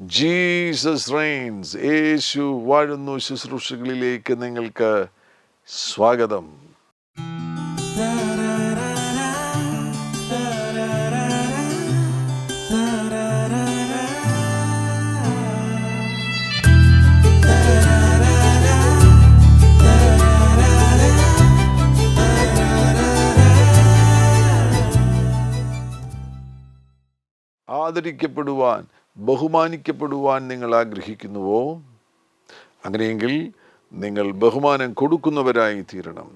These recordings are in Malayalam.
ജീസസ് റെയിൻസ്, യേശു വാഴുന്നു ശുശ്രൂഷകളിലേക്ക് നിങ്ങൾക്ക് സ്വാഗതം. ആദരിക്കപ്പെടുവാൻ, ബഹുമാനിക്കപ്പെടുവാൻ നിങ്ങൾ ആഗ്രഹിക്കുന്നുവോ? അങ്ങനെയെങ്കിൽ നിങ്ങൾ ബഹുമാനം കൊടുക്കുന്നവരായി തീരണം,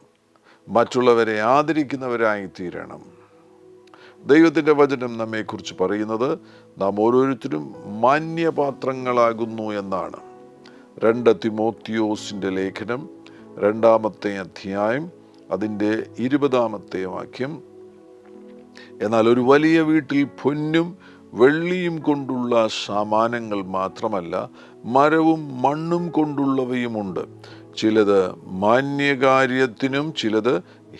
മറ്റുള്ളവരെ ആദരിക്കുന്നവരായി തീരണം. ദൈവത്തിൻ്റെ വചനം നമ്മെക്കുറിച്ച് പറയുന്നത് നാം ഓരോരുത്തരും മാന്യപാത്രങ്ങളാകുന്നു എന്നാണ്. 2 തിമോത്തിയോസിൻ്റെ ലേഖനം 2-ാമത്തെ അധ്യായം അതിൻ്റെ 20-ാമത്തെ വാക്യം. എന്നാൽ ഒരു വലിയ വീട്ടിൽ പൊന്നും വെള്ളിയും കൊണ്ടുള്ള സാമാനങ്ങൾ മാത്രമല്ല, മരവും മണ്ണും കൊണ്ടുള്ളവയുമുണ്ട്. ചിലത് മാന്യകാര്യത്തിനും ചിലത്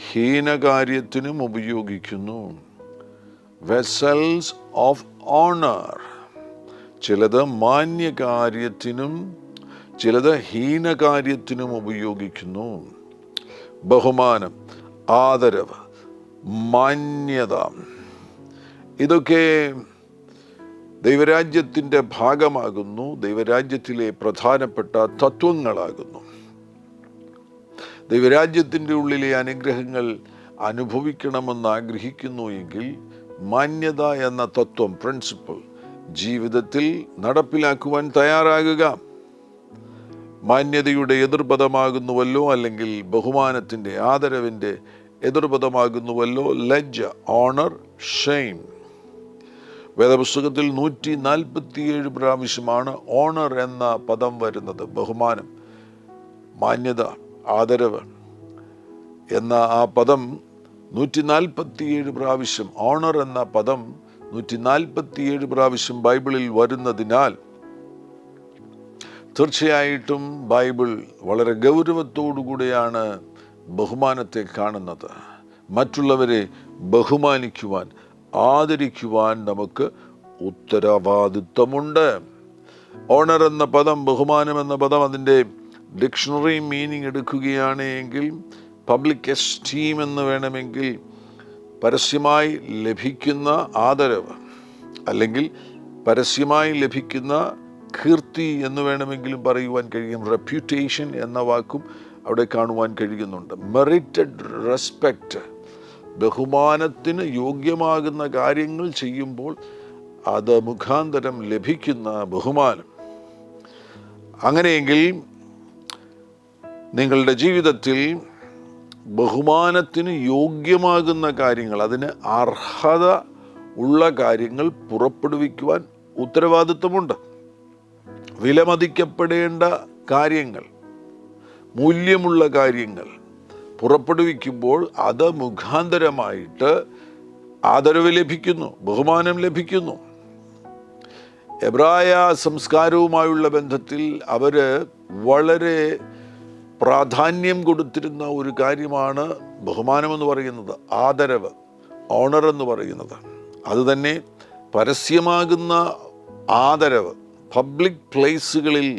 ഹീനകാര്യത്തിനും ഉപയോഗിക്കുന്നു. Vessels of owner. ചിലത് മാന്യകാര്യത്തിനും ചിലത് ഹീനകാര്യത്തിനും ഉപയോഗിക്കുന്നു. ബഹുമാനം, ആദരവ്, മാന്യത, ഇതൊക്കെ ദൈവരാജ്യത്തിൻ്റെ ഭാഗമാകുന്നു, ദൈവരാജ്യത്തിലെ പ്രധാനപ്പെട്ട തത്വങ്ങളാകുന്നു. ദൈവരാജ്യത്തിൻ്റെ ഉള്ളിലെ അനുഗ്രഹങ്ങൾ അനുഭവിക്കണമെന്ന് ആഗ്രഹിക്കുന്നു എങ്കിൽ മാന്യത എന്ന തത്വം, പ്രിൻസിപ്പിൾ, ജീവിതത്തിൽ നടപ്പിലാക്കുവാൻ തയ്യാറാകുക. മാന്യതയുടെ എതിർപദമാകുന്നുവല്ലോ, അല്ലെങ്കിൽ ബഹുമാനത്തിൻ്റെ, ആദരവിൻ്റെ എതിർപദമാകുന്നുവല്ലോ ലജ്ജ, ഓണർ, ഷെയിം. വേദപുസ്തകത്തിൽ 147 പ്രാവശ്യമാണ് ഓണർ എന്ന പദം വരുന്നത്. ബഹുമാനം, മാന്യത, ആദരവ് എന്ന ആ പദം 147 പ്രാവശ്യം, ഓണർ എന്ന പദം 147 പ്രാവശ്യം ബൈബിളിൽ വരുന്നതിനാൽ തീർച്ചയായിട്ടും ബൈബിൾ വളരെ ഗൗരവത്തോടുകൂടിയാണ് ബഹുമാനത്തെ കാണുന്നത്. മറ്റുള്ളവരെ ബഹുമാനിക്കുവാൻ, ആദരിക്കുവാൻ നമുക്ക് ഉത്തരവാദിത്വമുണ്ട്. ഓണർ എന്ന പദം, ബഹുമാനം എന്ന പദം, അതിൻ്റെ ഡിക്ഷണറി മീനിങ് എടുക്കുകയാണ് എങ്കിൽ പബ്ലിക് എസ്റ്റീം എന്ന് വേണമെങ്കിൽ, പരസ്യമായി ലഭിക്കുന്ന ആദരവ്, അല്ലെങ്കിൽ പരസ്യമായി ലഭിക്കുന്ന കീർത്തി എന്ന് വേണമെങ്കിലും പറയുവാൻ കഴിയും. റെപ്യൂട്ടേഷൻ എന്ന വാക്കും അവിടെ കാണുവാൻ കഴിയുന്നുണ്ട്. മെറിറ്റഡ് റെസ്പെക്റ്റ്, ബഹുമാനത്തിന് യോഗ്യമാകുന്ന കാര്യങ്ങൾ ചെയ്യുമ്പോൾ അത് മുഖാന്തരം ലഭിക്കുന്ന ബഹുമാനം. അങ്ങനെയെങ്കിൽ നിങ്ങളുടെ ജീവിതത്തിൽ ബഹുമാനത്തിന് യോഗ്യമാകുന്ന കാര്യങ്ങൾ, അതിന് അർഹത ഉള്ള കാര്യങ്ങൾ പുറപ്പെടുവിക്കുവാൻ ഉത്തരവാദിത്വമുണ്ട്. വിലമതിക്കപ്പെടേണ്ട കാര്യങ്ങൾ, മൂല്യമുള്ള കാര്യങ്ങൾ പുറപ്പെടുവിക്കുമ്പോൾ അത് മുഖാന്തരമായിട്ട് ആദരവ് ലഭിക്കുന്നു, ബഹുമാനം ലഭിക്കുന്നു. എബ്രായ സംസ്കാരവുമായുള്ള ബന്ധത്തിൽ അവർ വളരെ പ്രാധാന്യം കൊടുത്തിരുന്ന ഒരു കാര്യമാണ് ബഹുമാനം എന്ന് പറയുന്നത്, ആദരവ്, ഓണർ എന്ന് പറയുന്നത്. അതുതന്നെ പരസ്യമാകുന്ന ആദരവ്, പബ്ലിക് പ്ലേസുകളിൽ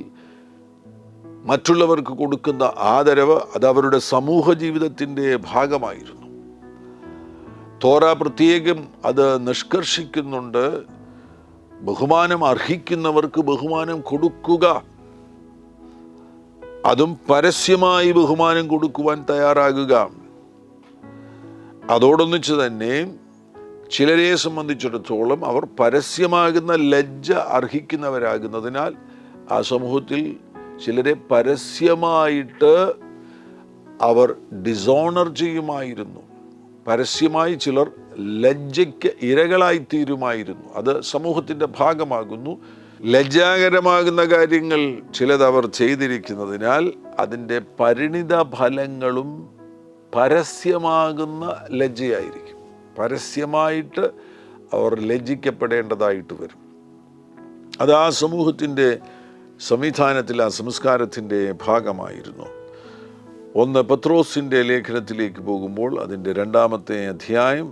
മറ്റുള്ളവർക്ക് കൊടുക്കുന്ന ആദരവ്, അത് അവരുടെ സമൂഹ ജീവിതത്തിൻ്റെ ഭാഗമായിരുന്നു. തോറ പ്രത്യേകം അത് നിഷ്കർഷിക്കുന്നുണ്ട്. ബഹുമാനം അർഹിക്കുന്നവർക്ക് ബഹുമാനം കൊടുക്കുക, അതും പരസ്യമായി ബഹുമാനം കൊടുക്കുവാൻ തയ്യാറാകുക. അതോടൊന്നിച്ച് തന്നെ ചിലരെ സംബന്ധിച്ചിടത്തോളം അവർ പരസ്യമാകുന്ന ലജ്ജ അർഹിക്കുന്നവരാകുന്നതിനാൽ ആ സമൂഹത്തിൽ ചിലരെ പരസ്യമായിട്ട് അവർ ഡിസോണർ ചെയ്യുമായിരുന്നു. പരസ്യമായി ചിലർ ലജ്ജയ്ക്ക് ഇരകളായിത്തീരുമായിരുന്നു. അത് സമൂഹത്തിൻ്റെ ഭാഗമാകുന്നു. ലജ്ജാകരമാകുന്ന കാര്യങ്ങൾ ചിലത് അവർ ചെയ്തിരിക്കുന്നതിനാൽ അതിൻ്റെ പരിണിത ഫലങ്ങളും പരസ്യമാകുന്ന ലജ്ജയായിരിക്കും. പരസ്യമായിട്ട് അവർ ലജ്ജിക്കപ്പെടേണ്ടതായിട്ട് വരും. അത് ആ സമൂഹത്തിൻ്റെ സംവിധാനത്തിൽ, ആ സംസ്കാരത്തിൻ്റെ ഭാഗമായിരുന്നു. 1 പത്രോസിൻ്റെ ലേഖനത്തിലേക്ക് പോകുമ്പോൾ അതിൻ്റെ 2-ാമത്തെ അധ്യായം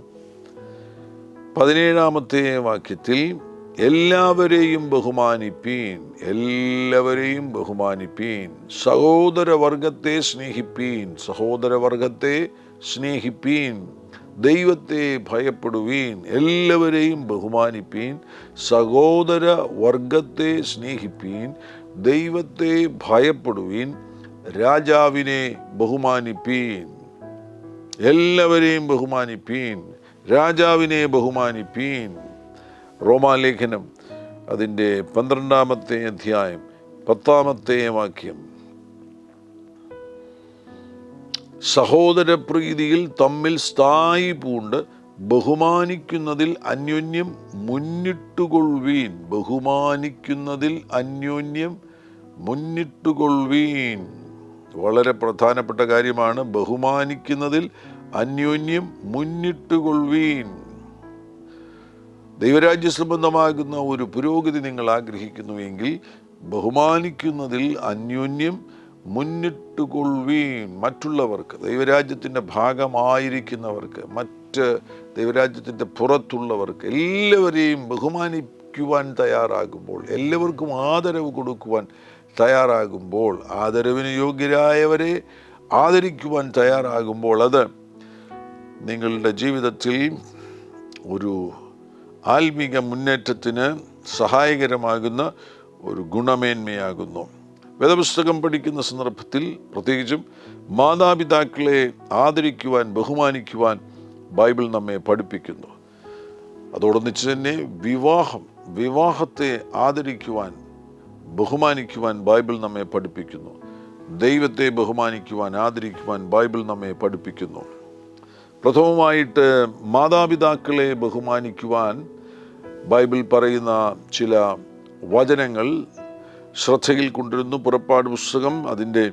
17-ാമത്തെ വാക്യത്തിൽ എല്ലാവരെയും ബഹുമാനിപ്പീൻ, എല്ലാവരെയും ബഹുമാനിപ്പീൻ. സഹോദരവർഗത്തെ സ്നേഹിപ്പീൻ, സഹോദരവർഗത്തെ സ്നേഹിപ്പീൻ. ദൈവത്തെ ഭയപ്പെടുവീൻ, എല്ലാവരെയും ബഹുമാനിപ്പീൻ. സഹോദര വർഗത്തെ സ്നേഹിപ്പീൻ, ദൈവത്തെ ഭയപ്പെടുവീൻ. രാജാവിനെ ബഹുമാനിപ്പീൻ, എല്ലാവരെയും ബഹുമാനിപ്പീൻ. രാജാവിനെ ബഹുമാനിപ്പീൻ. റോമാലേഖനം അതിൻ്റെ 12-ാമത്തെ അധ്യായം 10-ാമത്തെ വാക്യം. സഹോദരപ്രീതിയിൽ തമ്മിൽ സ്ഥായി പൂണ്ട് ബഹുമാനിക്കുന്നതിൽ അന്യോന്യം മുന്നിട്ടുകൊള്ളുവീൻ, ബഹുമാനിക്കുന്നതിൽ അന്യോന്യം മുന്നിട്ടുകൊള്ളുവീൻ. വളരെ പ്രധാനപ്പെട്ട കാര്യമാണ്. ബഹുമാനിക്കുന്നതിൽ അന്യോന്യം മുന്നിട്ടുകൊള്ളുവീൻ. ദൈവരാജ്യ സംബന്ധമാകുന്ന ഒരു പുരോഗതി നിങ്ങൾ ആഗ്രഹിക്കുന്നുവെങ്കിൽ ബഹുമാനിക്കുന്നതിൽ അന്യോന്യം മുന്നിട്ടുകൊള്ളുവീൻ. മറ്റുള്ളവർക്ക്, ദൈവരാജ്യത്തിൻ്റെ ഭാഗമായിരിക്കുന്നവർക്ക്, മറ്റ് ദൈവരാജ്യത്തിൻ്റെ പുറത്തുള്ളവർക്ക് എല്ലാവരെയും ബഹുമാനിക്കുവാൻ തയ്യാറാകുമ്പോൾ, എല്ലാവർക്കും ആദരവ് കൊടുക്കുവാൻ തയ്യാറാകുമ്പോൾ, ആദരവിന് യോഗ്യരായവരെ ആദരിക്കുവാൻ തയ്യാറാകുമ്പോൾ അത് നിങ്ങളുടെ ജീവിതത്തിൽ ഒരു ആത്മീക മുന്നേറ്റത്തിന് സഹായകരമാകുന്ന ഒരു ഗുണമേന്മയാകുന്നു. വേദപുസ്തകം പഠിക്കുന്ന സന്ദർഭത്തിൽ പ്രത്യേകിച്ചും മാതാപിതാക്കളെ ആദരിക്കുവാൻ, ബഹുമാനിക്കുവാൻ ബൈബിൾ നമ്മെ പഠിപ്പിക്കുന്നു. അതോടൊന്നിച്ച് തന്നെ വിവാഹത്തെ ആദരിക്കുവാൻ, ബഹുമാനിക്കുവാൻ ബൈബിൾ നമ്മെ പഠിപ്പിക്കുന്നു. ദൈവത്തെ ബഹുമാനിക്കുവാൻ, ആദരിക്കുവാൻ ബൈബിൾ നമ്മെ പഠിപ്പിക്കുന്നു. പ്രഥമമായിട്ട് മാതാപിതാക്കളെ ബഹുമാനിക്കുവാൻ ബൈബിൾ പറയുന്ന ചില വചനങ്ങൾ ശ്രദ്ധയിൽ കൊണ്ടിരുന്നു. പുറപ്പാട് പുസ്തകം അതിൻ്റെ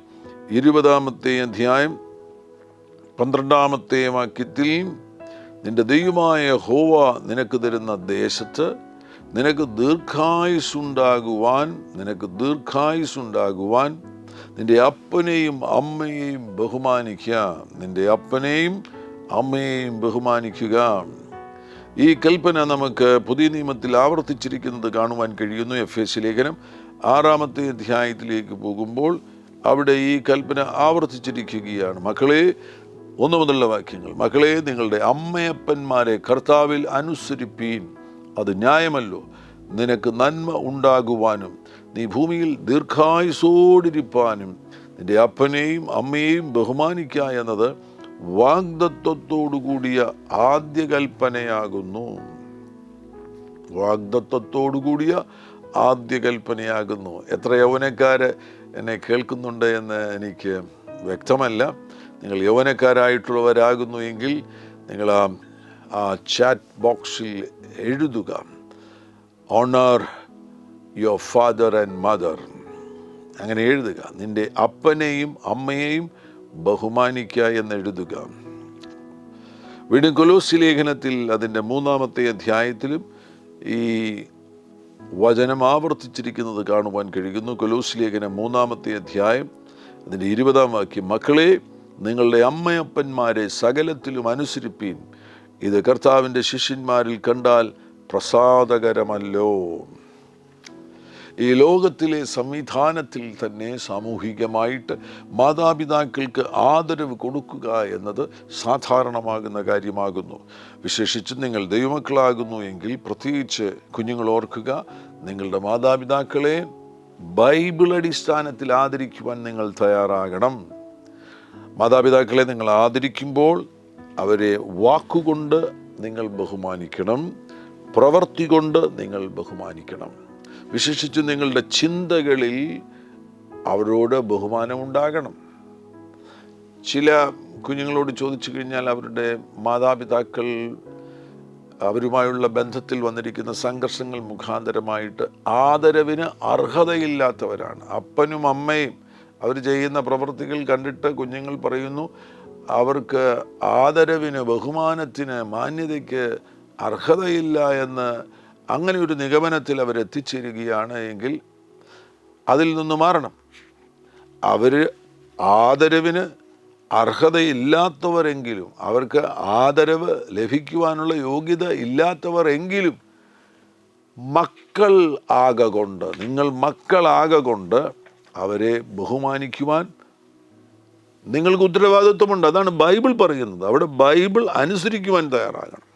20-ാമത്തെ അധ്യായം 12-ാമത്തെ വാക്യത്തിൽ, നിന്റെ ദൈവമായ യഹോവ നിനക്ക് തരുന്ന ദേശത്ത് നിനക്ക് ദീർഘായുസ്സുണ്ടാകുവാൻ നിന്റെ അപ്പനെയും അമ്മയെയും ബഹുമാനിക്കുക, നിന്റെ അപ്പനെയും അമ്മയെയും ബഹുമാനിക്കുക. ഈ കൽപ്പന നമുക്ക് പുതിയ നിയമത്തിൽ ആവർത്തിച്ചിരിക്കുന്നത് കാണുവാൻ കഴിയുന്നു. എഫേസ്യ ലേഖനം 6-ാമത്തെ അധ്യായത്തിലേക്ക് പോകുമ്പോൾ അവിടെ ഈ കൽപ്പന ആവർത്തിച്ചിരിക്കുകയാണ്. മക്കളെ, 1 മുതലുള്ള വാക്യങ്ങൾ. മക്കളെ, നിങ്ങളുടെ അമ്മയപ്പന്മാരെ കർത്താവിൽ അനുസരിപ്പീൻ, അത് ന്യായമല്ലോ. നിനക്ക് നന്മ ഉണ്ടാകുവാനും നീ ഭൂമിയിൽ ദീർഘായുസ്സോടിരിപ്പാനും നിന്റെ അപ്പനെയും അമ്മയെയും ബഹുമാനിക്കുക എന്നത് വാഗ്ദത്തത്തോടുകൂടിയ ആദ്യ കൽപ്പനയാകുന്നു. വാഗ്ദത്തത്തോടുകൂടിയ ആദ്യ കൽപ്പനയാകുന്നു. എത്ര യൗവനക്കാര് എന്നെ കേൾക്കുന്നുണ്ട് എന്ന് എനിക്ക് വ്യക്തമല്ല. നിങ്ങൾ യൗവനക്കാരായിട്ടുള്ളവരാകുന്നു എങ്കിൽ നിങ്ങൾ ആ ചാറ്റ് ബോക്സിൽ എഴുതുക, honour your father and mother. അങ്ങനെ എഴുതുക. നിന്റെ അപ്പനെയും അമ്മയെയും ബഹുമാനിക്കുക എന്ന് എഴുതുക. വീണ്ടും കൊലോസ്യ ലേഖനത്തിൽ അതിൻ്റെ 3-ാമത്തെ അധ്യായത്തിലും ഈ വചനം ആവർത്തിച്ചിരിക്കുന്നത് കാണുവാൻ കഴിയുന്നു. കൊലോസ്യ ലേഖനം 3-ാമത്തെ അധ്യായം അതിൻ്റെ 20-ാം വാക്യം. മക്കളെ, നിങ്ങളുടെ അമ്മയപ്പന്മാരെ സകലത്തിലും അനുസരിപ്പീൻ, ഇത് കർത്താവിൻ്റെ ശിഷ്യന്മാരിൽ കണ്ടാൽ പ്രസാദകരമല്ലോ. ഈ ലോകത്തിലെ സംവിധാനത്തിൽ തന്നെ സാമൂഹികമായിട്ട് മാതാപിതാക്കൾക്ക് ആദരവ് കൊടുക്കുക എന്നത് സാധാരണമാകുന്ന കാര്യമാകുന്നു. വിശേഷിച്ച് നിങ്ങൾ ദൈവമക്കളാകുന്നു എങ്കിൽ പ്രത്യേകിച്ച് കുഞ്ഞുങ്ങൾ ഓർക്കുക, നിങ്ങളുടെ മാതാപിതാക്കളെ ബൈബിൾ അടിസ്ഥാനത്തിൽ ആദരിക്കുവാൻ നിങ്ങൾ തയ്യാറാകണം. മാതാപിതാക്കളെ നിങ്ങൾ ആദരിക്കുമ്പോൾ അവരെ വാക്കുകൊണ്ട് നിങ്ങൾ ബഹുമാനിക്കണം, പ്രവൃത്തി കൊണ്ട് നിങ്ങൾ ബഹുമാനിക്കണം. വിശേഷിച്ച് നിങ്ങളുടെ ചിന്തകളിൽ അവരോട് ബഹുമാനമുണ്ടാകണം. ചില കുഞ്ഞുങ്ങളോട് ചോദിച്ചു കഴിഞ്ഞാൽ അവരുടെ മാതാപിതാക്കൾ അവരുമായുള്ള ബന്ധത്തിൽ വന്നിരിക്കുന്ന സംഘർഷങ്ങൾ മുഖാന്തരമായിട്ട് ആദരവിന് അർഹതയില്ലാത്തവരാണ്. അപ്പനും അമ്മയും അവർ ചെയ്യുന്ന പ്രവൃത്തികൾ കണ്ടിട്ട് കുഞ്ഞുങ്ങൾ പറയുന്നു അവർക്ക് ആദരവിന്, ബഹുമാനത്തിന്, മാന്യതയ്ക്ക് അർഹതയില്ല എന്ന്. അങ്ങനെ ഒരു നിഗമനത്തിൽ അവരെത്തിച്ചേരുകയാണ് എങ്കിൽ അതിൽ നിന്ന് മാറണം. അവർ ആദരവിന് അർഹതയില്ലാത്തവരെങ്കിലും, അവർക്ക് ആദരവ് ലഭിക്കുവാനുള്ള യോഗ്യത ഇല്ലാത്തവർ എങ്കിലും മക്കൾ ആകൊണ്ട്, നിങ്ങൾ മക്കളാകൊണ്ട് അവരെ ബഹുമാനിക്കുവാൻ നിങ്ങൾക്ക് ഉത്തരവാദിത്വമുണ്ട്. അതാണ് ബൈബിൾ പറയുന്നത്. അവിടെ ബൈബിൾ അനുസരിക്കുവാൻ തയ്യാറാകണം.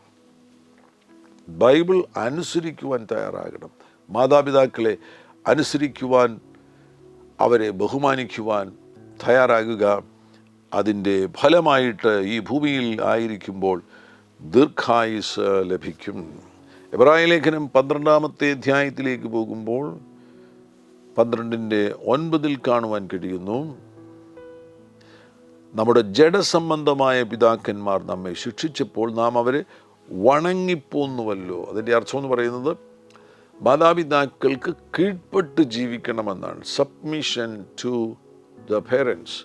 ബൈബിൾ അനുസരിക്കുവാൻ തയ്യാറാകണം. മാതാപിതാക്കളെ അനുസരിക്കുവാൻ, അവരെ ബഹുമാനിക്കുവാൻ തയ്യാറാകുക. അതിൻ്റെ ഫലമായിട്ട് ഈ ഭൂമിയിൽ ആയിരിക്കുമ്പോൾ ദീർഘായുസ് ലഭിക്കും. എബ്രായ ലേഖനം 12-ാമത്തെ അധ്യായത്തിലേക്ക് പോകുമ്പോൾ 12:9 കാണുവാൻ കഴിയുന്നു, നമ്മുടെ ജഡസംബന്ധമായ പിതാക്കന്മാർ നമ്മെ ശിക്ഷിച്ചപ്പോൾ നാം അവരെ വണങ്ങിപ്പോന്നുവല്ലോ. അതിൻ്റെ അർത്ഥം എന്ന് പറയുന്നത് മാതാപിതാക്കൾക്ക് കീഴ്പ്പെട്ട് ജീവിക്കണമെന്നാണ്. Submission to the parents.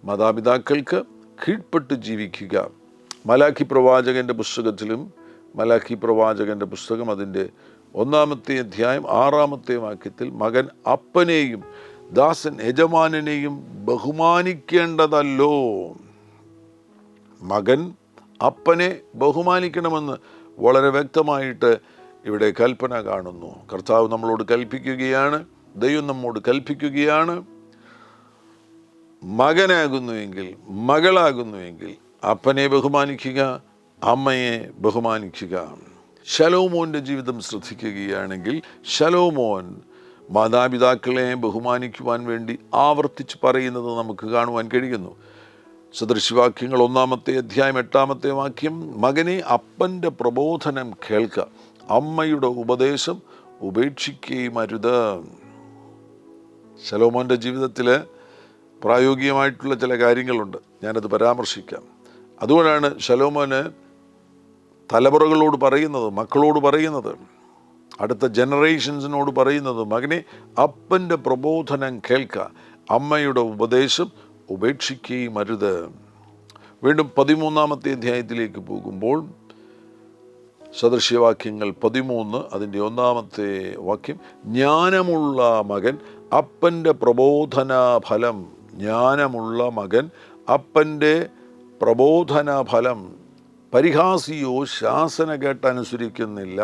മാതാപിതാക്കൾക്ക് കീഴ്പ്പെട്ട് ജീവിക്കുക. മലാഖി പ്രവാചകൻ്റെ പുസ്തകത്തിലും, മലാഖി പ്രവാചകൻ്റെ പുസ്തകം അതിൻ്റെ 1-ാമത്തെ അധ്യായം 6-ാമത്തെ വാക്യത്തിൽ, മകൻ അപ്പനെയും ദാസൻ യജമാനനെയും ബഹുമാനിക്കേണ്ടതല്ലോ. മകൻ അപ്പനെ ബഹുമാനിക്കണമെന്ന് വളരെ വ്യക്തമായിട്ട് ഇവിടെ കൽപ്പന കാണുന്നു. കർത്താവ് നമ്മളോട് കൽപ്പിക്കുകയാണ്, ദൈവം നമ്മോട് കൽപ്പിക്കുകയാണ്, മകനാകുന്നുവെങ്കിൽ, മകളാകുന്നുവെങ്കിൽ അപ്പനെ ബഹുമാനിക്കുക, അമ്മയെ ബഹുമാനിക്കുക. ശലോമോൻ്റെ ജീവിതം ശ്രദ്ധിക്കുകയാണെങ്കിൽ ശലോമോൻ മാതാപിതാക്കളെ ബഹുമാനിക്കുവാൻ വേണ്ടി ആവർത്തിച്ച് പറയുന്നത് നമുക്ക് കാണുവാൻ കഴിയുന്നു. സദൃശവാക്യങ്ങൾ 1-ാമത്തെ അധ്യായം 8-ാമത്തെ വാക്യം, മകനെ അപ്പൻ്റെ പ്രബോധനം കേൾക്ക, അമ്മയുടെ ഉപദേശം ഉപേക്ഷിക്കുകയും അരുത്. ശലോമോൻ്റെ ജീവിതത്തിൽ പ്രായോഗികമായിട്ടുള്ള ചില കാര്യങ്ങളുണ്ട്, ഞാനത് പരാമർശിക്കാം. അതുകൊണ്ടാണ് ശലോമോന് തലമുറകളോട് പറയുന്നത്, മക്കളോട് പറയുന്നത്, അടുത്ത ജനറേഷൻസിനോട് പറയുന്നത്, മകനെ അപ്പൻ്റെ പ്രബോധനം കേൾക്ക, അമ്മയുടെ ഉപദേശം ഉപേക്ഷിക്കുകയും അരുത്. വീണ്ടും 13-ാമത്തെ അധ്യായത്തിലേക്ക് പോകുമ്പോൾ സദൃശ്യവാക്യങ്ങൾ 13 അതിൻ്റെ 1-ാമത്തെ വാക്യം, ജ്ഞാനമുള്ള മകൻ അപ്പൻ്റെ പ്രബോധന ഫലം, ജ്ഞാനമുള്ള മകൻ അപ്പൻ്റെ പ്രബോധന ഫലം, പരിഹാസിയോ ശാസന കേട്ടനുസരിക്കുന്നില്ല.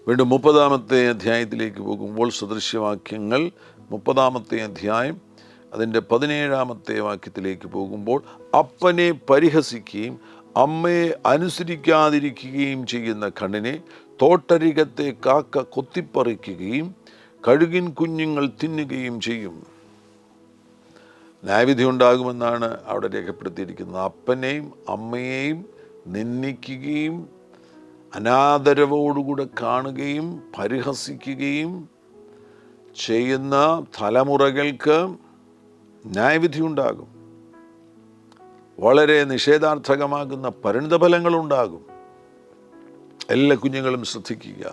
വീണ്ടും 30-ാമത്തെ അധ്യായത്തിലേക്ക് പോകുമ്പോൾ സദൃശ്യവാക്യങ്ങൾ 30-ാമത്തെ അധ്യായം അതിൻ്റെ 17-ാമത്തെ വാക്യത്തിലേക്ക് പോകുമ്പോൾ, അപ്പനെ പരിഹസിക്കുകയും അമ്മയെ അനുസരിക്കാതിരിക്കുകയും ചെയ്യുന്ന കണ്ണിനെ തോട്ടരികത്തെ കാക്ക കൊത്തിപ്പറിക്കുകയും കഴുകിൻ കുഞ്ഞുങ്ങൾ തിന്നുകയും ചെയ്യും. ന്യായവിധി ഉണ്ടാകുമെന്നാണ് അവിടെ രേഖപ്പെടുത്തിയിരിക്കുന്നത്. അപ്പനെയും അമ്മയെയും നിന്ദിക്കുകയും അനാദരവോടുകൂടെ കാണുകയും പരിഹസിക്കുകയും ചെയ്യുന്ന തലമുറകൾക്ക് ന്യായവിധി ഉണ്ടാകും. വളരെ നിഷേധാർത്ഥകമാകുന്ന പരിണിതഫലങ്ങളുണ്ടാകും. എല്ലാ കുഞ്ഞുങ്ങളും ശ്രദ്ധിക്കുക.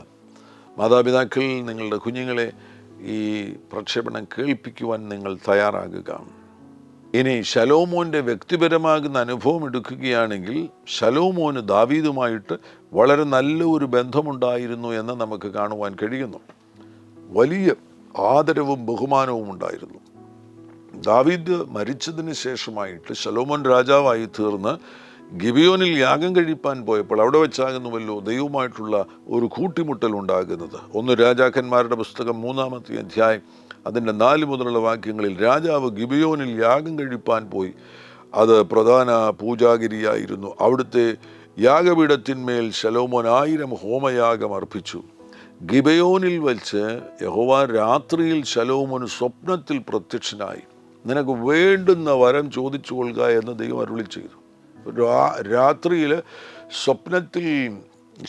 മാതാപിതാക്കൾ, നിങ്ങളുടെ കുഞ്ഞുങ്ങളെ ഈ പ്രക്ഷേപണം കേൾപ്പിക്കുവാൻ നിങ്ങൾ തയ്യാറാകുക. ഇനി ശലോമോൻ്റെ വ്യക്തിപരമാകുന്ന അനുഭവം എടുക്കുകയാണെങ്കിൽ, ശലോമോന് ദാവീദുമായിട്ട് വളരെ നല്ല ഒരു ബന്ധമുണ്ടായിരുന്നു എന്ന് നമുക്ക് കാണുവാൻ കഴിയുന്നു. വലിയ ആദരവും ബഹുമാനവും ഉണ്ടായിരുന്നു. ദാവീദ് മരിച്ചതിന് ശേഷമായിട്ട് ശലോമോൻ രാജാവായി തീർന്ന് ഗിബിയോനിൽ യാഗം കഴിപ്പാൻ പോയപ്പോൾ അവിടെ വെച്ചാകുന്നുവല്ലോ ദൈവവുമായിട്ടുള്ള ഒരു കൂട്ടിമുട്ടൽ ഉണ്ടാകുന്നത്. 1 രാജാക്കന്മാരുടെ പുസ്തകം 3-ാമത്തെ അധ്യായം അതിൻ്റെ 4 മുതലുള്ള വാക്യങ്ങളിൽ, രാജാവ് ഗിബിയോനിൽ യാഗം കഴിപ്പാൻ പോയി. അത് പ്രധാന പൂജാഗിരിയായിരുന്നു. അവിടുത്തെ യാഗപീഠത്തിന്മേൽ ശലോമോൻ 1000 ഹോമയാഗം അർപ്പിച്ചു. ഗിബയോനിൽ വച്ച് യഹോവ രാത്രിയിൽ ശലോമോന് സ്വപ്നത്തിൽ പ്രത്യക്ഷനായി, നിനക്ക് വേണ്ടുന്ന വരം ചോദിച്ചു കൊള്ളുക എന്ന് ദൈവം അരുളി ചെയ്തു. രാത്രിയിൽ സ്വപ്നത്തിൽ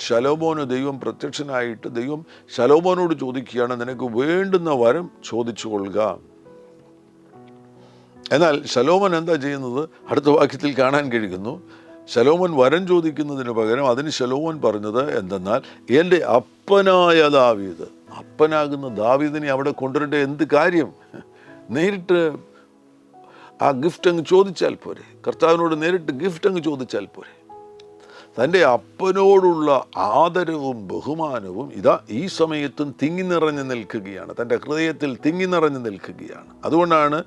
ശലോമോന് ദൈവം പ്രത്യക്ഷനായിട്ട് ദൈവം ശലോമോനോട് ചോദിക്കുകയാണ്, നിനക്ക് വേണ്ടുന്ന വരം ചോദിച്ചു കൊള്ളുക. എന്നാൽ ശലോമോൻ എന്താ ചെയ്യുന്നത്? അടുത്ത വാക്യത്തിൽ കാണാൻ കഴിയുന്നു. ശലോമോൻ വരം ചോദിക്കുന്നതിന് പകരം അതിന് ശലോമോൻ പറഞ്ഞത് എന്തെന്നാൽ, എൻ്റെ അപ്പനായ ദാവീദ്, അപ്പനാകുന്ന ദാവീദിനെ അവിടെ കൊണ്ടുവരേണ്ട എന്ത് കാര്യം? നേരിട്ട് ആ ഗിഫ്റ്റ് അങ്ങ് ചോദിച്ചാൽ പോരെ. കർത്താവിനോട് നേരിട്ട് ഗിഫ്റ്റ് അങ്ങ് ചോദിച്ചാൽ പോരെ. തൻ്റെ അപ്പനോടുള്ള ആദരവും ബഹുമാനവും ഇതാ ഈ സമയത്തും തിങ്ങി നിറഞ്ഞു നിൽക്കുകയാണ്, തൻ്റെ ഹൃദയത്തിൽ തിങ്ങി നിറഞ്ഞു നിൽക്കുകയാണ്. അതുകൊണ്ടാണ്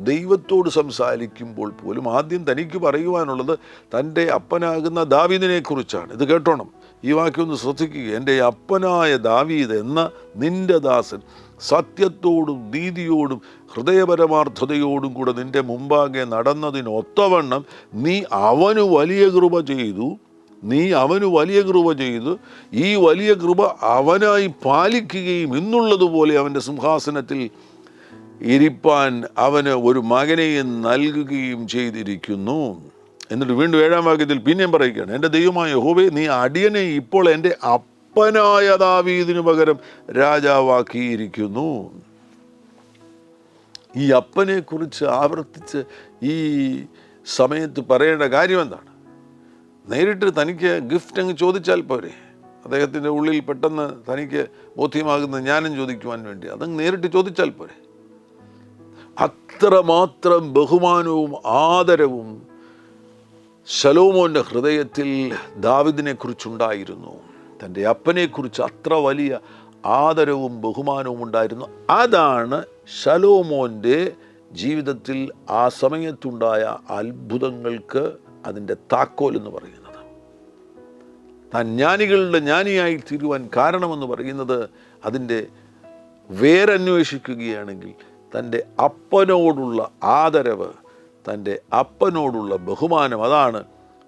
ദൈവത്തോട് സംസാരിക്കുമ്പോൾ പോലും ആദ്യം തനിക്ക് പറയുവാനുള്ളത് തൻ്റെ അപ്പനാകുന്ന ദാവീദിനെ കുറിച്ചാണ്. ഇത് കേട്ടോണം, ഈ വാക്യം ഒന്ന് ശ്രദ്ധിക്കുക. എൻ്റെ അപ്പനായ ദാവീദ് എന്ന നിന്റെ ദാസൻ സത്യത്തോടും നീതിയോടും ഹൃദയപരമാർത്ഥതയോടും കൂടെ നിന്റെ മുമ്പാകെ നടന്നതിനൊത്തവണ്ണം നീ അവന് വലിയ കൃപ ചെയ്തു. ഈ വലിയ കൃപ അവനായി പാലിക്കുകയും എന്നുള്ളതുപോലെ അവൻ്റെ സിംഹാസനത്തിൽ ഇരിപ്പാൻ അവന് ഒരു മകനെയും നൽകുകയും ചെയ്തിരിക്കുന്നു. എന്നിട്ട് വീണ്ടും 7-ാം വാക്യത്തിൽ പിന്നെയും പറയുകയാണ്, എൻ്റെ ദൈവമായ യഹോവേ, നീ അടിയനെ ഇപ്പോൾ എൻ്റെ അപ്പനായ ദാവീദിനു പകരം രാജാവാക്കിയിരിക്കുന്നു. ഈ അപ്പനെ കുറിച്ച് ആവർത്തിച്ച് ഈ സമയത്ത് പറയേണ്ട കാര്യം എന്താണ്? നേരിട്ട് തനിക്ക് ഗിഫ്റ്റ് അങ്ങ് ചോദിച്ചാൽ പോരെ? അദ്ദേഹത്തിൻ്റെ ഉള്ളിൽ പെട്ടെന്ന് തനിക്ക് ബോധ്യമാകുന്ന ജ്ഞാനം ചോദിക്കുവാൻ വേണ്ടി അതങ്ങ് നേരിട്ട് ചോദിച്ചാൽ പോരെ? അത്രമാത്രം ബഹുമാനവും ആദരവും ശലോമോൻ്റെ ഹൃദയത്തിൽ ദാവീദിനെ കുറിച്ചുണ്ടായിരുന്നു. തൻ്റെ അപ്പനെക്കുറിച്ച് അത്ര വലിയ ആദരവും ബഹുമാനവും ഉണ്ടായിരുന്നു. അതാണ് ശലോമോൻ്റെ ജീവിതത്തിൽ ആ സമയത്തുണ്ടായ അത്ഭുതങ്ങൾക്ക് അതിൻ്റെ താക്കോൽ എന്ന് പറയുന്നത്. താൻ ജ്ഞാനികളുടെ ജ്ഞാനിയായി തീരുവാൻ കാരണമെന്ന് പറയുന്നത് അതിൻ്റെ വേരന്വേഷിക്കുകയാണെങ്കിൽ തൻ്റെ അപ്പനോടുള്ള ആദരവ്, തൻ്റെ അപ്പനോടുള്ള ബഹുമാനം, അതാണ്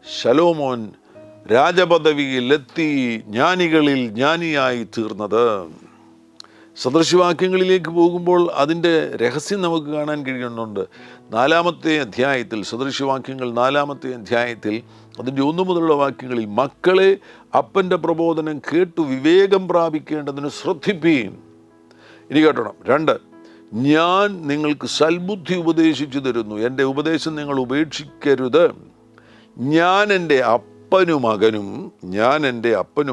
ശലോമോൻ രാജപദവിയിലെത്തി ജ്ഞാനികളിൽ ജ്ഞാനിയായി തീർന്നത്. സദൃശവാക്യങ്ങളിലേക്ക് പോകുമ്പോൾ അതിൻ്റെ രഹസ്യം നമുക്ക് കാണാൻ കഴിയുന്നുണ്ട്. 4-ാമത്തെ അധ്യായത്തിൽ, സദൃശവാക്യങ്ങൾ 4-ാമത്തെ അധ്യായത്തിൽ അതിൻ്റെ 1 മുതലുള്ള വാക്യങ്ങളിൽ, മക്കളെ, അപ്പൻ്റെ പ്രബോധനം കേട്ടു വിവേകം പ്രാപിക്കേണ്ടതിന് ശ്രദ്ധിപ്പീൻ. ഇനി കേട്ടണം. 2, ഞാൻ നിങ്ങൾക്ക് സൽബുദ്ധി ഉപദേശിച്ചു തരുന്നു, എൻ്റെ ഉപദേശം നിങ്ങൾ ഉപേക്ഷിക്കരുത്. ഞാൻ എൻ്റെ അപ്പനും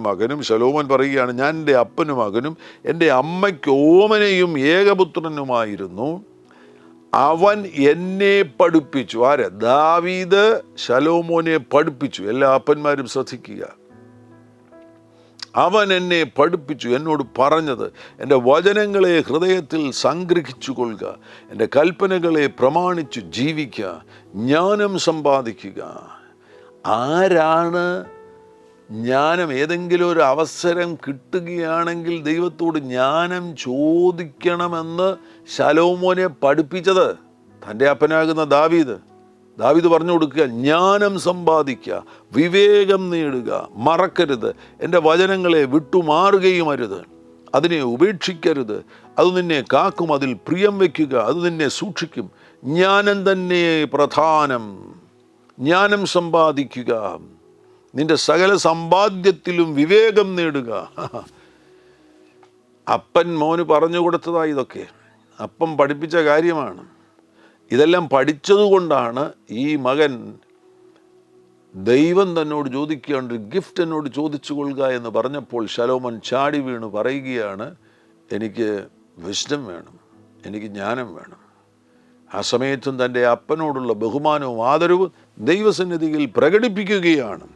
മകനും ശലോമോൻ പറയുകയാണ്, ഞാൻ എൻ്റെ അപ്പനും മകനും എൻ്റെ അമ്മയ്ക്ക് ഓമനയും ഏകപുത്രനുമായിരുന്നു. അവൻ എന്നെ പഠിപ്പിച്ചു. ആര്? ദാവീദ് ശലോമോനെ പഠിപ്പിച്ചു. എല്ലാ അപ്പന്മാരും ശ്രദ്ധിക്കുക. അവൻ എന്നെ പഠിപ്പിച്ചു, എന്നോട് പറഞ്ഞത്, എൻ്റെ വചനങ്ങളെ ഹൃദയത്തിൽ സംഗ്രഹിച്ചു കൊള്ളുക, എൻ്റെ കൽപ്പനകളെ പ്രമാണിച്ചു ജീവിക്കുക, ജ്ഞാനം സമ്പാദിക്കുക. ആരാണ് ജ്ഞാനം? ഏതെങ്കിലും ഒരു അവസരം കിട്ടുകയാണെങ്കിൽ ദൈവത്തോട് ജ്ഞാനം ചോദിക്കണമെന്ന് ശലോമോനെ പഠിപ്പിച്ചത് തൻ്റെ അപ്പനാകുന്ന ദാവീദ് പറഞ്ഞു കൊടുക്കുക, ജ്ഞാനം സമ്പാദിക്കുക, വിവേകം നേടുക, മറക്കരുത്, എൻ്റെ വചനങ്ങളെ വിട്ടുമാറുകയും അരുത്, അതിനെ ഉപേക്ഷിക്കരുത്, അത് നിന്നെ കാക്കും, അതിൽ പ്രിയം വയ്ക്കുക, അത് നിന്നെ സൂക്ഷിക്കും. ജ്ഞാനം തന്നെ പ്രധാനം. ജ്ഞാനം സമ്പാദിക്കുക, നിന്റെ സകല സമ്പാദ്യത്തിലും വിവേകം നേടുക. അപ്പൻ മോന് പറഞ്ഞു കൊടുത്തതാ ഇതൊക്കെ, അപ്പം പഠിപ്പിച്ച കാര്യമാണ്. ഇതെല്ലാം പഠിച്ചതുകൊണ്ടാണ് ഈ മകൻ ദൈവം തന്നോട് ചോദിക്കുകയാണ്, ഗിഫ്റ്റ് എന്നോട് ചോദിച്ചു കൊള്ളുക എന്ന് പറഞ്ഞപ്പോൾ ശലോമോൻ ചാടി വീണ് പറയുകയാണ്, എനിക്ക് വിസ്ഡം വേണം, എനിക്ക് ജ്ഞാനം വേണം. ആ സമയത്തും തൻ്റെ അപ്പനോടുള്ള ബഹുമാനവും ആദരവും ദൈവസന്നിധിയിൽ പ്രകടിപ്പിക്കുകയാണ്.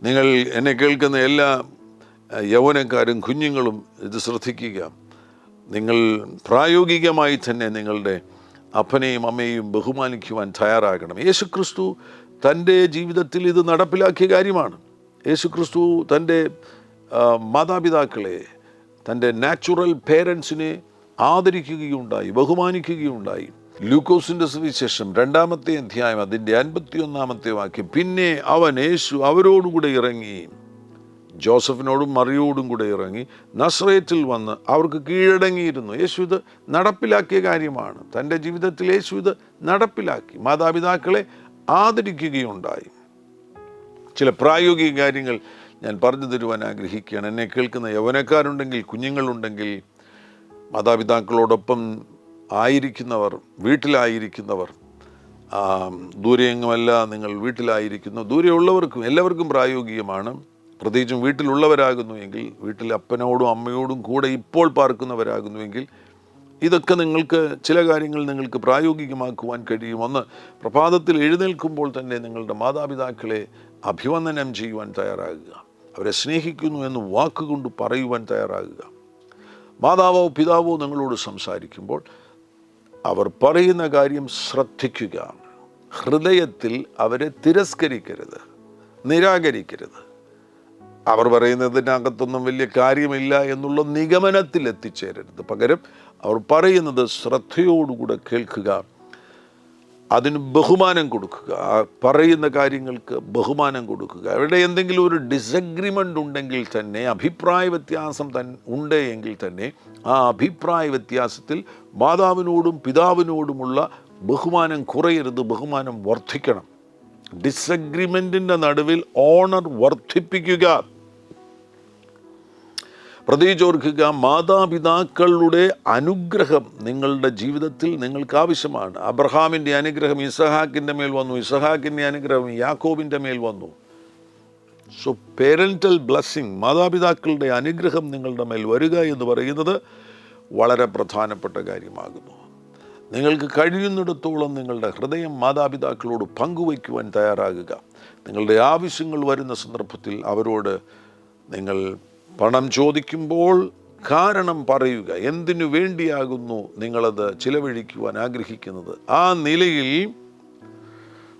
നിങ്ങൾ എന്നെ കേൾക്കുന്ന എല്ലാ യൗവനക്കാരും കുഞ്ഞുങ്ങളും ഇത് ശ്രദ്ധിക്കുക. നിങ്ങൾ പ്രായോഗികമായി തന്നെ നിങ്ങളുടെ അപ്പനെയും അമ്മയെയും ബഹുമാനിക്കുവാൻ തയ്യാറാകണം. യേശുക്രിസ്തു തൻ്റെ ജീവിതത്തിൽ ഇത് നടപ്പിലാക്കിയ കാര്യമാണ്. യേശുക്രിസ്തു തൻ്റെ മാതാപിതാക്കളെ, തൻ്റെ നാച്ചുറൽ പേരൻസിനെ ആദരിക്കുകയുണ്ടായി, ബഹുമാനിക്കുകയുണ്ടായി. ലൂക്കോസിൻ്റെ സുവിശേഷം 2-ാമത്തെ അധ്യായം അതിൻ്റെ 51-ാമത്തെ വാക്യം, പിന്നെ യേശു അവരോടുകൂടെ ഇറങ്ങി, ജോസഫിനോടും മറിയോടും കൂടെ ഇറങ്ങി നസ്രയത്തിൽ വന്ന് അവർക്ക് കീഴടങ്ങിയിരുന്നു. യേശു ഇത് നടപ്പിലാക്കിയ കാര്യമാണ്. തൻ്റെ ജീവിതത്തിൽ യേശു ഇത് നടപ്പിലാക്കി. മാതാപിതാക്കളെ ആദരിക്കുകയുണ്ടായി. ചില പ്രായോഗിക കാര്യങ്ങൾ ഞാൻ പറഞ്ഞു തരുവാൻ ആഗ്രഹിക്കുകയാണ്. എന്നെ കേൾക്കുന്ന യൗവനക്കാരുണ്ടെങ്കിൽ, കുഞ്ഞുങ്ങളുണ്ടെങ്കിൽ, മാതാപിതാക്കളോടൊപ്പം ആയിരിക്കുന്നവർ, വീട്ടിലായിരിക്കുന്നവർ, ദൂരെയെങ്ങുമല്ല നിങ്ങൾ വീട്ടിലായിരിക്കുന്നു, ദൂരെയുള്ളവർക്കും എല്ലാവർക്കും പ്രായോഗികമാണ്. പ്രത്യേകിച്ചും വീട്ടിലുള്ളവരാകുന്നുവെങ്കിൽ, വീട്ടിൽ അപ്പനോടും അമ്മയോടും കൂടെ ഇപ്പോൾ പാർക്കുന്നവരാകുന്നുവെങ്കിൽ ഇതൊക്കെ നിങ്ങൾക്ക് ചില കാര്യങ്ങൾ നിങ്ങൾക്ക് പ്രായോഗികമാക്കുവാൻ കഴിയും. ഒന്ന്, പ്രഭാതത്തിൽ എഴുന്നേൽക്കുമ്പോൾ തന്നെ നിങ്ങളുടെ മാതാപിതാക്കളെ അഭിവന്ദനം ചെയ്യുവാൻ തയ്യാറാകുക. അവരെ സ്നേഹിക്കുന്നു എന്ന് വാക്കുകൊണ്ട് പറയുവാൻ തയ്യാറാകുക. മാതാവോ പിതാവോ നിങ്ങളോട് സംസാരിക്കുമ്പോൾ അവർ പറയുന്ന കാര്യം ശ്രദ്ധിക്കുക. ഹൃദയത്തിൽ അവരെ തിരസ്കരിക്കരുത്. നിരാകരിക്കരുത്. അവർ പറയുന്നതിനകത്തൊന്നും വലിയ കാര്യമില്ല എന്നുള്ള നിഗമനത്തിൽ എത്തിച്ചേരരുത്. പകരം അവർ പറയുന്നത് ശ്രദ്ധയോടുകൂടെ കേൾക്കുക, അതിന് ബഹുമാനം കൊടുക്കുക, പറയുന്ന കാര്യങ്ങൾക്ക് ബഹുമാനം കൊടുക്കുക. അവിടെ എന്തെങ്കിലും ഒരു ഡിസഗ്രിമെൻ്റ് ഉണ്ടെങ്കിൽ തന്നെ, അഭിപ്രായ വ്യത്യാസം ഉണ്ട് എങ്കിൽ തന്നെ, ആ അഭിപ്രായ വ്യത്യാസത്തിൽ മാതാവിനോടും പിതാവിനോടുമുള്ള ബഹുമാനം കുറയരുത്, ബഹുമാനം വർദ്ധിക്കണം. ഡിസഗ്രിമെൻറ്റിൻ്റെ നടുവിൽ ഓണർ വർദ്ധിപ്പിക്കുക. പ്രത്യേകിച്ചോർക്കുക, മാതാപിതാക്കളുടെ അനുഗ്രഹം നിങ്ങളുടെ ജീവിതത്തിൽ നിങ്ങൾക്ക് ആവശ്യമാണ്. അബ്രഹാമിൻ്റെ അനുഗ്രഹം ഇസഹാക്കിൻ്റെ മേൽ വന്നു, ഇസഹാക്കിൻ്റെ അനുഗ്രഹം യാക്കോബിൻ്റെ മേൽ വന്നു. സോ പേരൻ്റൽ ബ്ലെസ്സിങ്, മാതാപിതാക്കളുടെ അനുഗ്രഹം നിങ്ങളുടെ മേൽ വരിക എന്ന് പറയുന്നത് വളരെ പ്രധാനപ്പെട്ട കാര്യമാകുന്നു. നിങ്ങൾക്ക് കഴിയുന്നിടത്തോളം നിങ്ങളുടെ ഹൃദയം മാതാപിതാക്കളോട് പങ്കുവയ്ക്കുവാൻ തയ്യാറാകുക. നിങ്ങളുടെ ആവശ്യങ്ങൾ വരുന്ന സന്ദർഭത്തിൽ അവരോട് നിങ്ങൾ പണം ചോദിക്കുമ്പോൾ കാരണം പറയുക, എന്തിനു വേണ്ടിയാകുന്നു നിങ്ങളത് ചിലവഴിക്കുവാൻ ആഗ്രഹിക്കുന്നത്. ആ നിലയിൽ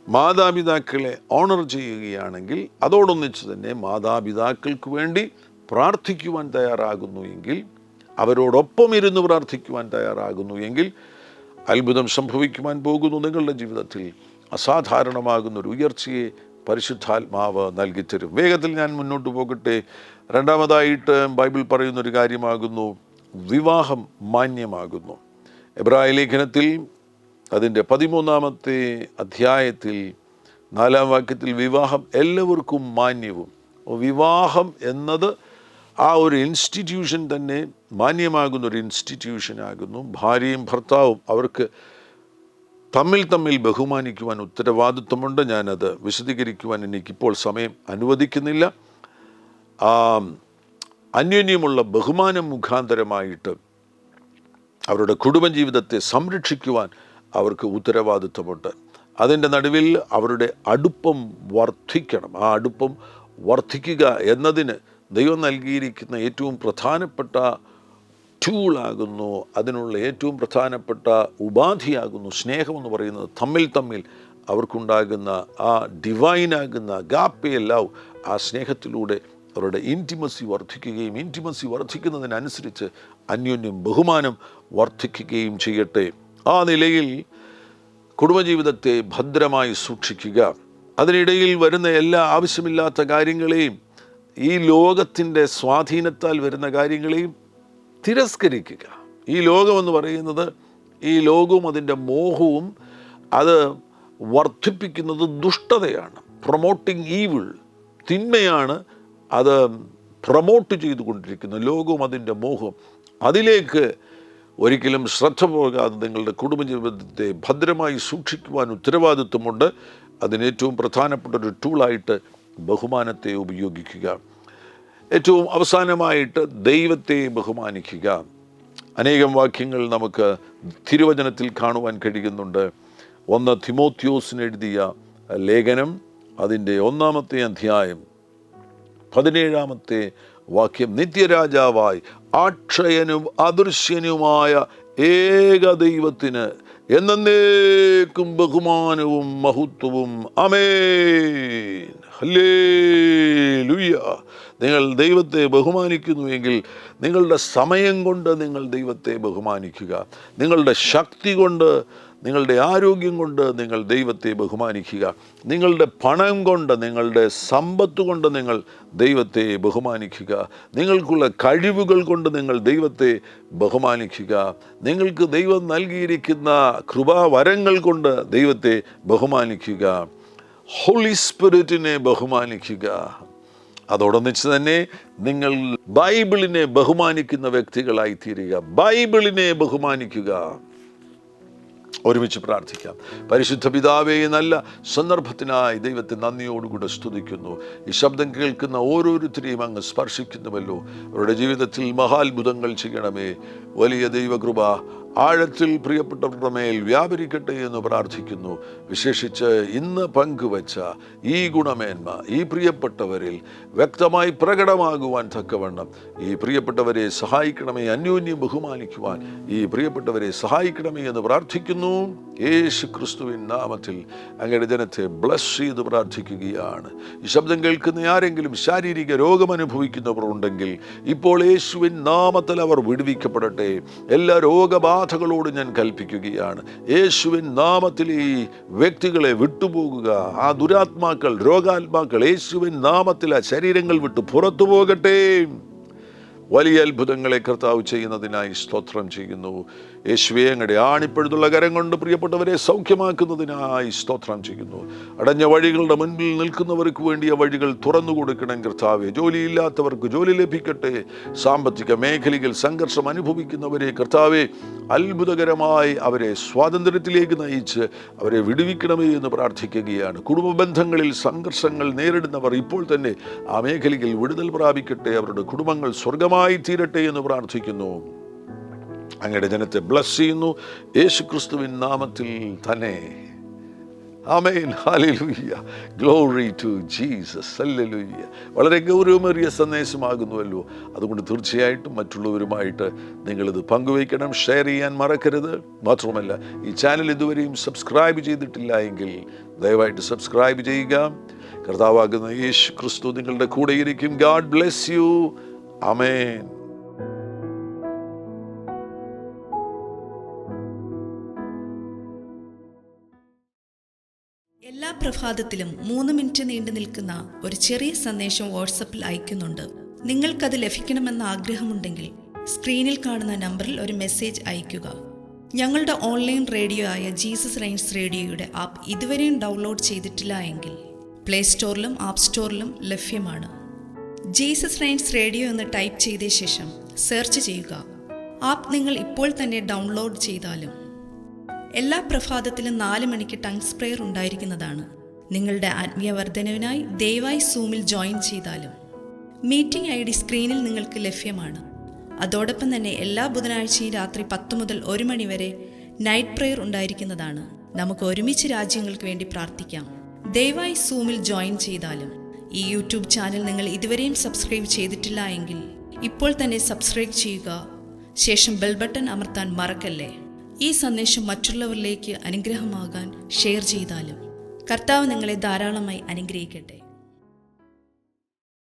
മാതാപിതാക്കളെ ഓണർ ചെയ്യുകയാണെങ്കിൽ, അതോടൊന്നിച്ച് തന്നെ മാതാപിതാക്കൾക്ക് വേണ്ടി പ്രാർത്ഥിക്കുവാൻ തയ്യാറാകുന്നു എങ്കിൽ, അവരോടൊപ്പം ഇരുന്ന് പ്രാർത്ഥിക്കുവാൻ തയ്യാറാകുന്നു എങ്കിൽ അത്ഭുതം സംഭവിക്കുവാൻ പോകുന്നു. നിങ്ങളുടെ ജീവിതത്തിൽ അസാധാരണമാകുന്നൊരു ഉയർച്ചയെ പരിശുദ്ധാത്മാവ് നൽകിത്തരും. വേഗത്തിൽ ഞാൻ മുന്നോട്ട് പോകട്ടെ. രണ്ടാമതായിട്ട് ബൈബിൾ പറയുന്നൊരു കാര്യമാകുന്നു വിവാഹം മാന്യമാകുന്നു. എബ്രായ ലേഖനത്തിൽ അതിൻ്റെ 13-ാമത്തെ അധ്യായത്തിൽ 4-ാം വാക്യത്തിൽ വിവാഹം എല്ലാവർക്കും മാന്യവും. വിവാഹം എന്നത് ആ ഒരു ഇൻസ്റ്റിറ്റ്യൂഷൻ തന്നെ മാന്യമാകുന്നൊരു ഇൻസ്റ്റിറ്റ്യൂഷനാകുന്നു. ഭാര്യയും ഭർത്താവും അവർക്ക് തമ്മിൽ ബഹുമാനിക്കുവാൻ ഉത്തരവാദിത്വമുണ്ട്. ഞാനത് വിശദീകരിക്കുവാൻ എനിക്കിപ്പോൾ സമയം അനുവദിക്കുന്നില്ല. അന്യോന്യമുള്ള ബഹുമാനം മുഖാന്തരമായിട്ട് അവരുടെ കുടുംബജീവിതത്തെ സംരക്ഷിക്കുവാൻ അവർക്ക് ഉത്തരവാദിത്വമുണ്ട്. അതിൻ്റെ നടുവിൽ അവരുടെ അടുപ്പം വർദ്ധിക്കണം. ആ അടുപ്പം വർദ്ധിക്കുക എന്നതിന് ദൈവം നൽകിയിരിക്കുന്ന ഏറ്റവും പ്രധാനപ്പെട്ട ടൂളാകുന്നു, അതിനുള്ള ഏറ്റവും പ്രധാനപ്പെട്ട ഉപാധിയാകുന്നു സ്നേഹമെന്ന് പറയുന്നത്. തമ്മിൽ അവർക്കുണ്ടാകുന്ന ആ ഡിവൈനാകുന്ന അഗാപ്പെ ലവ്, ആ സ്നേഹത്തിലൂടെ അവരുടെ ഇൻറ്റിമസി വർദ്ധിക്കുകയും ഇൻറ്റിമസി വർദ്ധിക്കുന്നതിനനുസരിച്ച് അന്യോന്യം ബഹുമാനം വർദ്ധിക്കുകയും ചെയ്യട്ടെ. ആ നിലയിൽ കുടുംബജീവിതത്തെ ഭദ്രമായി സൂക്ഷിക്കുക. അതിനിടയിൽ വരുന്ന എല്ലാ ആവശ്യമില്ലാത്ത കാര്യങ്ങളെയും, ഈ ലോകത്തിൻ്റെ സ്വാധീനത്താൽ വരുന്ന കാര്യങ്ങളെയും തിരസ്കരിക്കുക. ഈ ലോകമെന്ന് പറയുന്നത്, ഈ ലോകവും അതിൻ്റെ മോഹവും അത് വർദ്ധിപ്പിക്കുന്നത് ദുഷ്ടതയാണ്. പ്രൊമോട്ടിങ് ഈവിൾ, തിന്മയാണ് അത് പ്രൊമോട്ട് ചെയ്തുകൊണ്ടിരിക്കുന്നത്. ലോകവും അതിൻ്റെ മോഹവും, അതിലേക്ക് ഒരിക്കലും ശ്രദ്ധ പോകാതെ നിങ്ങളുടെ കുടുംബജീവിതത്തെ ഭദ്രമായി സൂക്ഷിക്കുവാൻ ഉത്തരവാദിത്വമുണ്ട്. അതിനേറ്റവും പ്രധാനപ്പെട്ട ഒരു ടൂളായിട്ട് ബഹുമാനത്തെ ഉപയോഗിക്കുക. ഏറ്റവും അവസാനമായിട്ട് ദൈവത്തെ ബഹുമാനിക്കുക. അനേകം വാക്യങ്ങൾ നമുക്ക് തിരുവചനത്തിൽ കാണുവാൻ കഴിയുന്നുണ്ട്. 1 തിമോത്തിയോസിന് എഴുതിയ ലേഖനം അതിൻ്റെ 1-ാമത്തെ അധ്യായം 17-ാമത്തെ വാക്യം, നിത്യരാജാവായി അക്ഷയനും അദൃശ്യനുമായ ഏക ദൈവത്തിന് എന്നേക്കും ബഹുമാനവും മഹത്വവും. ആമേൻ, ഹല്ലേലൂയ. നിങ്ങൾ ദൈവത്തെ ബഹുമാനിക്കുന്നുവെങ്കിൽ നിങ്ങളുടെ സമയം കൊണ്ട് നിങ്ങൾ ദൈവത്തെ ബഹുമാനിക്കുക. നിങ്ങളുടെ ശക്തി കൊണ്ട്, നിങ്ങളുടെ ആരോഗ്യം കൊണ്ട് നിങ്ങൾ ദൈവത്തെ ബഹുമാനിക്കുക. നിങ്ങളുടെ പണം കൊണ്ട്, നിങ്ങളുടെ സമ്പത്ത് കൊണ്ട് നിങ്ങൾ ദൈവത്തെ ബഹുമാനിക്കുക. നിങ്ങൾക്കുള്ള കഴിവുകൾ കൊണ്ട് നിങ്ങൾ ദൈവത്തെ ബഹുമാനിക്കുക. നിങ്ങൾക്ക് ദൈവം നൽകിയിരിക്കുന്ന കൃപാവരങ്ങൾ കൊണ്ട് ദൈവത്തെ ബഹുമാനിക്കുക. ഹോളി സ്പിരിറ്റിനെ ബഹുമാനിക്കുക. അതോടൊന്നിച്ച് തന്നെ നിങ്ങൾ ബൈബിളിനെ ബഹുമാനിക്കുന്ന വ്യക്തികളായി തീരുക. ബൈബിളിനെ ബഹുമാനിക്കുക. ഒരുമിച്ച് പ്രാർത്ഥിക്കാം. പരിശുദ്ധ പിതാവേ, നല്ല സന്ദർഭത്തിനായി ദൈവത്തെ നന്ദിയോടുകൂടെ സ്തുതിക്കുന്നു. ഈ ശബ്ദം കേൾക്കുന്ന ഓരോരുത്തരെയും അങ്ങ് സ്പർശിക്കുന്നുവല്ലോ. അവരുടെ ജീവിതത്തിൽ മഹാത്ഭുതങ്ങൾ ചെയ്യണമേ. വലിയ ദൈവകൃപ ആഴത്തിൽ പ്രിയപ്പെട്ടവരുടെ മേൽ വ്യാപരിക്കട്ടെ എന്ന് പ്രാർത്ഥിക്കുന്നു. വിശേഷിച്ച് ഇന്ന് പങ്കുവച്ച ഈ ഗുണമേന്മ ഈ പ്രിയപ്പെട്ടവരിൽ വ്യക്തമായി പ്രകടമാകുവാൻ തക്കവണ്ണം ഈ പ്രിയപ്പെട്ടവരെ സഹായിക്കണമേ. അന്യോന്യം ബഹുമാനിക്കുവാൻ ഈ പ്രിയപ്പെട്ടവരെ സഹായിക്കണമേ എന്ന് പ്രാർത്ഥിക്കുന്നു. യേശു ക്രിസ്തുവിൻ നാമത്തിൽ അങ്ങയുടെ ജനത്തെ ബ്ലസ് ചെയ്ത് പ്രാർത്ഥിക്കുകയാണ്. ഈ ശബ്ദം കേൾക്കുന്ന ആരെങ്കിലും ശാരീരിക രോഗം അനുഭവിക്കുന്നവർ ഉണ്ടെങ്കിൽ ഇപ്പോൾ യേശുവിൻ നാമത്തിൽ അവർ വിടുവിക്കപ്പെടട്ടെ. എല്ലാ രോഗബാധകളോടും ഞാൻ കൽപ്പിക്കുകയാണ്. യേശുവിൻ നാമത്തിൽ ഈ വ്യക്തികളെ വിട്ടുപോകുക. ആ ദുരാത്മാക്കൾ, രോഗാത്മാക്കൾ യേശുവിൻ നാമത്തിൽ ആ ശരീരങ്ങൾ വിട്ട് പുറത്തു പോകട്ടെ. വലിയ അത്ഭുതങ്ങളെ കർത്താവ് ചെയ്യുന്നതിനായി സ്തോത്രം ചെയ്യുന്നു. യേശുവേ, അങ്ങയുടെ ആണിപ്പഴുതുള്ള കരം കൊണ്ട് പ്രിയപ്പെട്ടവരെ സൗഖ്യമാക്കുന്നതിനായി സ്തോത്രം ചെയ്യുന്നു. അടഞ്ഞ വഴികളുടെ മുൻപിൽ നിൽക്കുന്നവർക്ക് വേണ്ടി ആ വഴികൾ തുറന്നു കൊടുക്കണം കർത്താവെ. ജോലിയില്ലാത്തവർക്ക് ജോലി ലഭിക്കട്ടെ. സാമ്പത്തിക മേഖലയിൽ സംഘർഷം അനുഭവിക്കുന്നവരെ കർത്താവെ അത്ഭുതകരമായി അവരെ സ്വാതന്ത്ര്യത്തിലേക്ക് നയിച്ച് അവരെ വിടുവിക്കണമേ എന്ന് പ്രാർത്ഥിക്കുകയാണ്. കുടുംബ ബന്ധങ്ങളിൽ സംഘർഷങ്ങൾ നേരിടുന്നവർ ഇപ്പോൾ തന്നെ ആ മേഖലയിൽ വിടുതൽ പ്രാപിക്കട്ടെ. അവരുടെ കുടുംബങ്ങൾ സ്വർഗമായി തീരട്ടെ എന്ന് പ്രാർത്ഥിക്കുന്നു. അങ്ങയുടെ ജനത്തെ ബ്ലസ് ചെയ്യുന്നു യേശു ക്രിസ്തുവിൻ നാമത്തിൽ തന്നെ. ആമേൻ. ഹല്ലേലൂയ. Glory to Jesus. ഹല്ലേലൂയ. വളരെ ഗൗരവമേറിയ സന്ദേശമാകുന്നുവല്ലോ. അതുകൊണ്ട് തീർച്ചയായിട്ടും മറ്റുള്ളവരുമായിട്ട് നിങ്ങളിത് പങ്കുവയ്ക്കണം, ഷെയർ ചെയ്യാൻ മറക്കരുത്. മാത്രമല്ല, ഈ ചാനൽ ഇതുവരെയും സബ്സ്ക്രൈബ് ചെയ്തിട്ടില്ല എങ്കിൽ ദയവായിട്ട് സബ്സ്ക്രൈബ് ചെയ്യുക. കർത്താവാകുന്ന യേശു ക്രിസ്തു നിങ്ങളുടെ കൂടെയിരിക്കും. God bless you. ആമേൻ. എല്ലാ പ്രഭാതത്തിലും 3 മിനിറ്റ് നീണ്ടു നിൽക്കുന്ന ഒരു ചെറിയ സന്ദേശം വാട്സപ്പിൽ അയക്കുന്നുണ്ട്. നിങ്ങൾക്കത് ലഭിക്കണമെന്ന ആഗ്രഹമുണ്ടെങ്കിൽ സ്ക്രീനിൽ കാണുന്ന നമ്പറിൽ ഒരു മെസ്സേജ് അയയ്ക്കുക. ഞങ്ങളുടെ ഓൺലൈൻ റേഡിയോ ആയ ജീസസ് റെയിൻസ് റേഡിയോയുടെ ആപ്പ് ഇതുവരെയും ഡൗൺലോഡ് ചെയ്തിട്ടില്ല എങ്കിൽ പ്ലേ സ്റ്റോറിലും ആപ്പ് സ്റ്റോറിലും ലഭ്യമാണ്. ജീസസ് റെയിൻസ് റേഡിയോ എന്ന് ടൈപ്പ് ചെയ്ത ശേഷം സെർച്ച് ചെയ്യുക. ആപ്പ് നിങ്ങൾ ഇപ്പോൾ തന്നെ ഡൗൺലോഡ് ചെയ്താലും. എല്ലാ പ്രഭാതത്തിലും 4 മണിക്ക് ടങ്സ് പ്രെയർ ഉണ്ടായിരിക്കുന്നതാണ്. നിങ്ങളുടെ ആത്മീയ വർധനവിനായി ദയവായി സൂമിൽ ജോയിൻ ചെയ്താലും. മീറ്റിംഗ് ID സ്ക്രീനിൽ നിങ്ങൾക്ക് ലഭ്യമാണ്. അതോടൊപ്പം തന്നെ എല്ലാ ബുധനാഴ്ചയും രാത്രി 10 മുതൽ 1 മണി വരെ നൈറ്റ് പ്രെയർ ഉണ്ടായിരിക്കുന്നതാണ്. നമുക്ക് ഒരുമിച്ച് രാജ്യങ്ങൾക്ക് വേണ്ടി പ്രാർത്ഥിക്കാം. ദയവായി സൂമിൽ ജോയിൻ ചെയ്താലും. ഈ യൂട്യൂബ് ചാനൽ നിങ്ങൾ ഇതുവരെയും സബ്സ്ക്രൈബ് ചെയ്തിട്ടില്ല എങ്കിൽ ഇപ്പോൾ തന്നെ സബ്സ്ക്രൈബ് ചെയ്യുക. ശേഷം ബെൽ ബട്ടൺ അമർത്താൻ മറക്കല്ലേ. ഈ സന്ദേശം മറ്റുള്ളവരിലേക്ക് അനുഗ്രഹമാകാൻ ഷെയർ ചെയ്താലും. കർത്താവ് നിങ്ങളെ ധാരാളമായി അനുഗ്രഹിക്കട്ടെ.